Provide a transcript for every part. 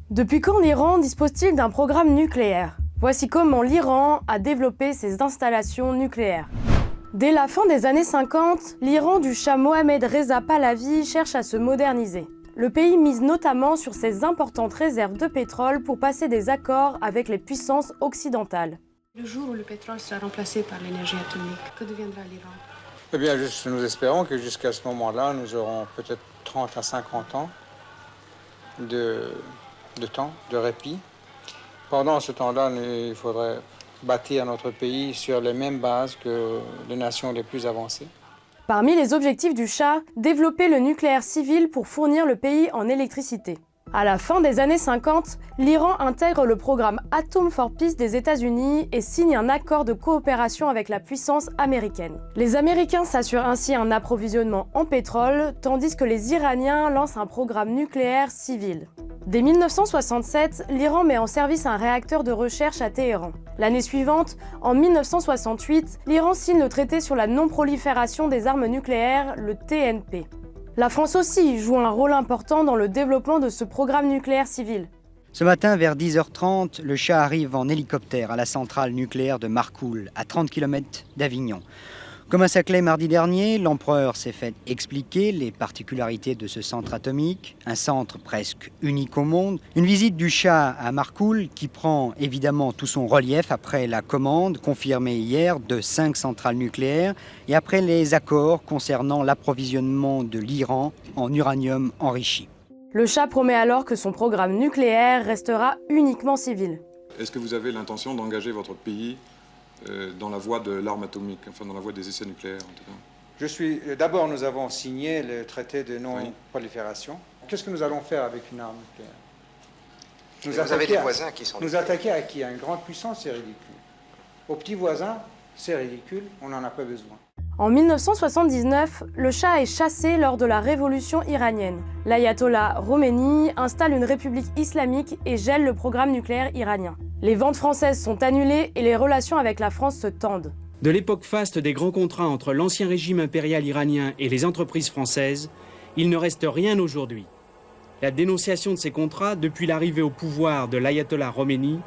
Depuis quand l'Iran dispose-t-il d'un programme nucléaire? Voici comment l'Iran a développé ses installations nucléaires. Dès la fin des années 50, l'Iran du Shah Mohammad Reza Pahlavi cherche à se moderniser. Le pays mise notamment sur ses importantes réserves de pétrole pour passer des accords avec les puissances occidentales. Le jour où le pétrole sera remplacé par l'énergie atomique, que deviendra l'Iran? Eh bien, nous espérons que jusqu'à ce moment-là, nous aurons peut-être 30 à 50 ans de temps, de répit. Pendant ce temps-là, il faudrait bâtir notre pays sur les mêmes bases que les nations les plus avancées. Parmi les objectifs du Shah, développer le nucléaire civil pour fournir le pays en électricité. À la fin des années 50, l'Iran intègre le programme Atom for Peace des États-Unis et signe un accord de coopération avec la puissance américaine. Les Américains s'assurent ainsi un approvisionnement en pétrole, tandis que les Iraniens lancent un programme nucléaire civil. Dès 1967, l'Iran met en service un réacteur de recherche à Téhéran. L'année suivante, en 1968, l'Iran signe le traité sur la non-prolifération des armes nucléaires, le TNP. La France aussi joue un rôle important dans le développement de ce programme nucléaire civil. Ce matin, vers 10h30, le Shah arrive en hélicoptère à la centrale nucléaire de Marcoule, à 30 km d'Avignon. Comme à Saclay mardi dernier, l'empereur s'est fait expliquer les particularités de ce centre atomique, un centre presque unique au monde. Une visite du Shah à Marcoule qui prend évidemment tout son relief après la commande confirmée hier de 5 centrales nucléaires et après les accords concernant l'approvisionnement de l'Iran en uranium enrichi. Le Shah promet alors que son programme nucléaire restera uniquement civil. Est-ce que vous avez l'intention d'engager votre pays dans la voie de l'arme atomique, enfin dans la voie des essais nucléaires en tout cas? D'abord, nous avons signé le traité de non-prolifération. Qu'est-ce que nous allons faire avec une arme nucléaire? Vous avez des voisins qui sont... Nous attaquer à qui? À une grande puissance, c'est ridicule. Aux petits voisins, c'est ridicule, on n'en a pas besoin. En 1979, le Shah est chassé lors de la révolution iranienne. L'ayatollah Khomeini installe une république islamique et gèle le programme nucléaire iranien. Les ventes françaises sont annulées et les relations avec la France se tendent. De l'époque faste des grands contrats entre l'ancien régime impérial iranien et les entreprises françaises, il ne reste rien aujourd'hui. La dénonciation de ces contrats, depuis l'arrivée au pouvoir de l'ayatollah Khomeini,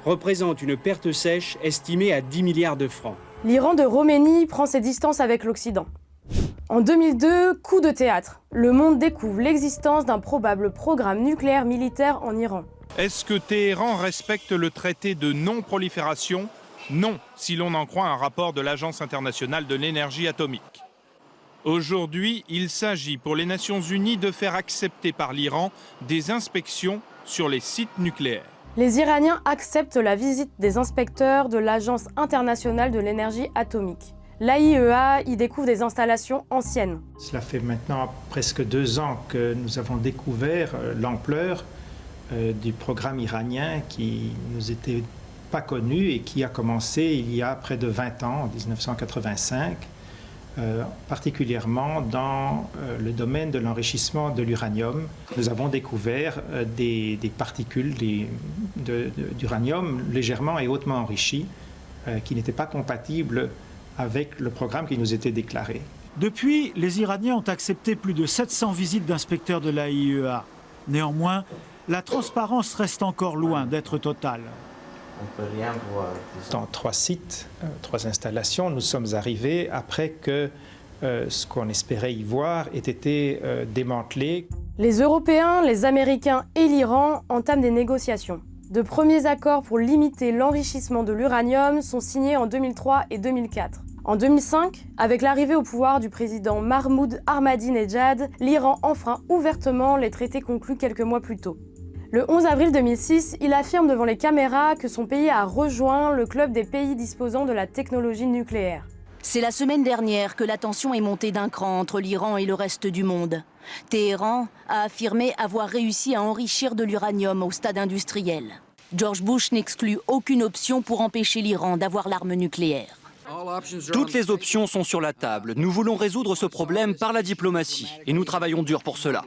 représente une perte sèche estimée à 10 milliards de francs. L'Iran de Khomeini prend ses distances avec l'Occident. En 2002, coup de théâtre. Le monde découvre l'existence d'un probable programme nucléaire militaire en Iran. Est-ce que Téhéran respecte le traité de non-prolifération? Non, si l'on en croit un rapport de l'Agence internationale de l'énergie atomique. Aujourd'hui, il s'agit pour les Nations Unies de faire accepter par l'Iran des inspections sur les sites nucléaires. Les Iraniens acceptent la visite des inspecteurs de l'Agence internationale de l'énergie atomique. L'AIEA y découvre des installations anciennes. Cela fait maintenant presque 2 ans que nous avons découvert l'ampleur du programme iranien qui ne nous était pas connu et qui a commencé il y a près de 20 ans, en 1985, particulièrement dans le domaine de l'enrichissement de l'uranium. Nous avons découvert des particules d'uranium légèrement et hautement enrichies qui n'étaient pas compatibles avec le programme qui nous était déclaré. Depuis, les Iraniens ont accepté plus de 700 visites d'inspecteurs de l'AIEA. Néanmoins, la transparence reste encore loin d'être totale. On ne peut rien voir. Dans 3 sites, 3 installations, nous sommes arrivés après que ce qu'on espérait y voir ait été démantelé. Les Européens, les Américains et l'Iran entament des négociations. De premiers accords pour limiter l'enrichissement de l'uranium sont signés en 2003 et 2004. En 2005, avec l'arrivée au pouvoir du président Mahmoud Ahmadinejad, l'Iran enfreint ouvertement les traités conclus quelques mois plus tôt. Le 11 avril 2006, il affirme devant les caméras que son pays a rejoint le club des pays disposant de la technologie nucléaire. C'est la semaine dernière que la tension est montée d'un cran entre l'Iran et le reste du monde. Téhéran a affirmé avoir réussi à enrichir de l'uranium au stade industriel. George Bush n'exclut aucune option pour empêcher l'Iran d'avoir l'arme nucléaire. Toutes les options sont sur la table. Nous voulons résoudre ce problème par la diplomatie et nous travaillons dur pour cela.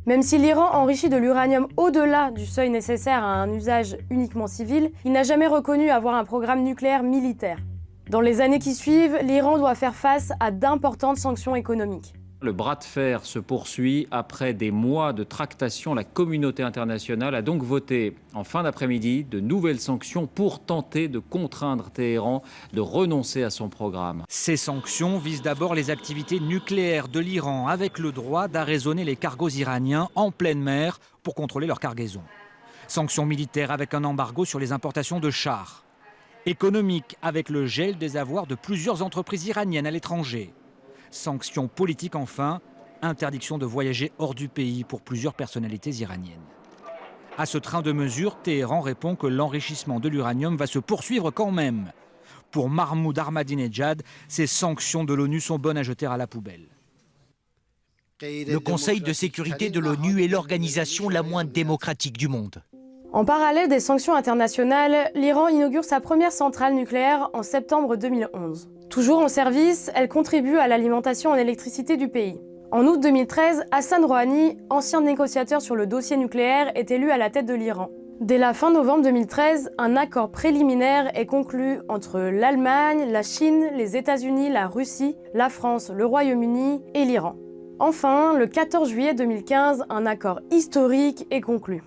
Même si l'Iran enrichit de l'uranium au-delà du seuil nécessaire à un usage uniquement civil, il n'a jamais reconnu avoir un programme nucléaire militaire. Dans les années qui suivent, l'Iran doit faire face à d'importantes sanctions économiques. Le bras de fer se poursuit. Après des mois de tractation, la communauté internationale a donc voté en fin d'après-midi de nouvelles sanctions pour tenter de contraindre Téhéran de renoncer à son programme. Ces sanctions visent d'abord les activités nucléaires de l'Iran, avec le droit d'arraisonner les cargos iraniens en pleine mer pour contrôler leur cargaison. Sanctions militaires avec un embargo sur les importations de chars. Économiques avec le gel des avoirs de plusieurs entreprises iraniennes à l'étranger. Sanctions politiques enfin, interdiction de voyager hors du pays pour plusieurs personnalités iraniennes. À ce train de mesures, Téhéran répond que l'enrichissement de l'uranium va se poursuivre quand même. Pour Mahmoud Ahmadinejad, ces sanctions de l'ONU sont bonnes à jeter à la poubelle. Le Conseil de sécurité de l'ONU est l'organisation la moins démocratique du monde. En parallèle des sanctions internationales, l'Iran inaugure sa première centrale nucléaire en septembre 2011. Toujours en service, elle contribue à l'alimentation en électricité du pays. En août 2013, Hassan Rouhani, ancien négociateur sur le dossier nucléaire, est élu à la tête de l'Iran. Dès la fin novembre 2013, un accord préliminaire est conclu entre l'Allemagne, la Chine, les États-Unis, la Russie, la France, le Royaume-Uni et l'Iran. Enfin, le 14 juillet 2015, un accord historique est conclu.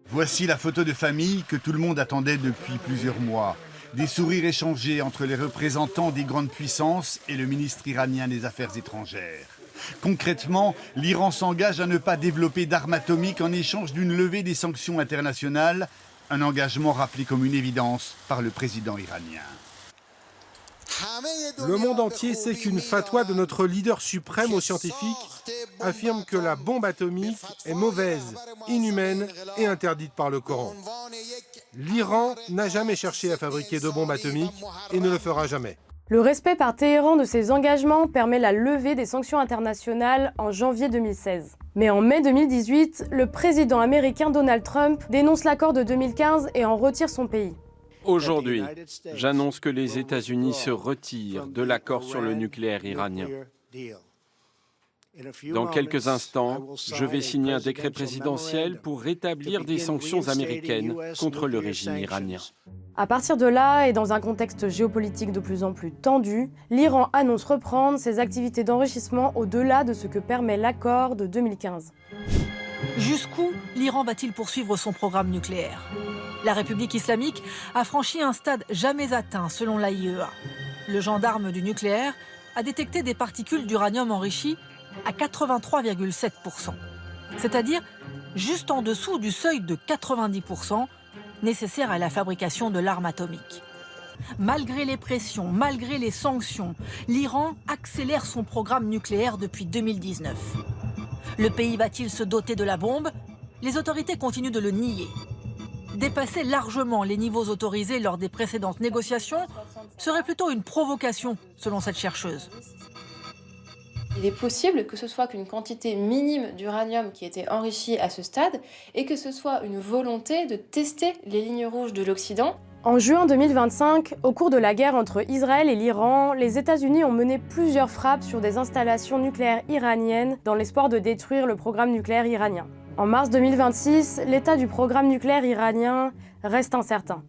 Voici la photo de famille que tout le monde attendait depuis plusieurs mois. Des sourires échangés entre les représentants des grandes puissances et le ministre iranien des Affaires étrangères. Concrètement, l'Iran s'engage à ne pas développer d'armes atomiques en échange d'une levée des sanctions internationales, un engagement rappelé comme une évidence par le président iranien. Le monde entier sait qu'une fatwa de notre leader suprême aux scientifiques affirme que la bombe atomique est mauvaise, inhumaine et interdite par le Coran. L'Iran n'a jamais cherché à fabriquer de bombes atomiques et ne le fera jamais. Le respect par Téhéran de ses engagements permet la levée des sanctions internationales en janvier 2016. Mais en mai 2018, le président américain Donald Trump dénonce l'accord de 2015 et en retire son pays. Aujourd'hui, j'annonce que les États-Unis se retirent de l'accord sur le nucléaire iranien. Dans quelques instants, je vais signer un décret présidentiel pour rétablir des sanctions américaines contre le régime iranien. À partir de là, et dans un contexte géopolitique de plus en plus tendu, l'Iran annonce reprendre ses activités d'enrichissement au-delà de ce que permet l'accord de 2015. Jusqu'où l'Iran va-t-il poursuivre son programme nucléaire ? La République islamique a franchi un stade jamais atteint selon l'AIEA. Le gendarme du nucléaire a détecté des particules d'uranium enrichi à 83,7%, c'est-à-dire juste en dessous du seuil de 90% nécessaire à la fabrication de l'arme atomique. Malgré les pressions, malgré les sanctions, l'Iran accélère son programme nucléaire depuis 2019. Le pays va-t-il se doter de la bombe ? Les autorités continuent de le nier. Dépasser largement les niveaux autorisés lors des précédentes négociations serait plutôt une provocation, selon cette chercheuse. Il est possible que ce soit qu'une quantité minime d'uranium qui était enrichie à ce stade et que ce soit une volonté de tester les lignes rouges de l'Occident. En juin 2025, au cours de la guerre entre Israël et l'Iran, les États-Unis ont mené plusieurs frappes sur des installations nucléaires iraniennes dans l'espoir de détruire le programme nucléaire iranien. En mars 2026, l'état du programme nucléaire iranien reste incertain.